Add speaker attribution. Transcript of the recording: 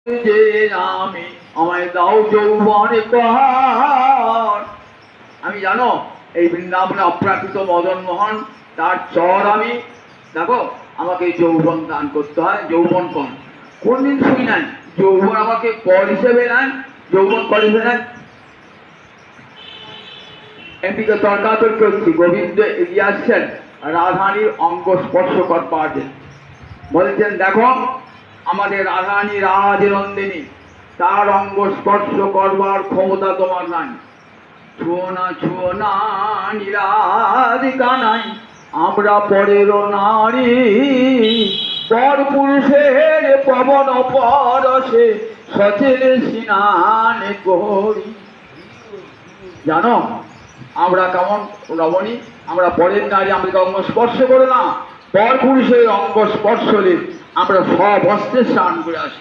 Speaker 1: যে আমি আমায় দাও যৌবনে কর। আমি জানো এই বৃন্দাবনে অপ্রাকৃত মদন মোহন তার চর আমি দেখো আমাকে যৌবন দান করতে হয়। যৌবন কর কোনদিন শুনি নাই যৌবন আমাকে কর হিসেবে নেন, যৌবন কর হিসেবে নেন। এদিকে তর্কাতর্ক হচ্ছে, গোবিন্দ এগিয়ে আসছেন রাধারানীর অঙ্গ স্পর্শ করবার জন্য। বলছেন দেখো আমাদের রাধারানী রাজনন্দিনী, তার অঙ্গ স্পর্শ করবার ক্ষমতা তোমার নাই। ছুঁয়ো না নিরাধিকা নাই, আমরা পরের নারী। পর পুরুষের পবন পরশে সচেলে স্নান করি। জানো আমরা কেমন রমণী, আমরা পরের নারী, আমাদেরকে অঙ্গ স্পর্শ করো না। পর পুরুষের অঙ্গ স্পর্শ হলে আমরা সব অস্ত্রে স্নান করে আসি।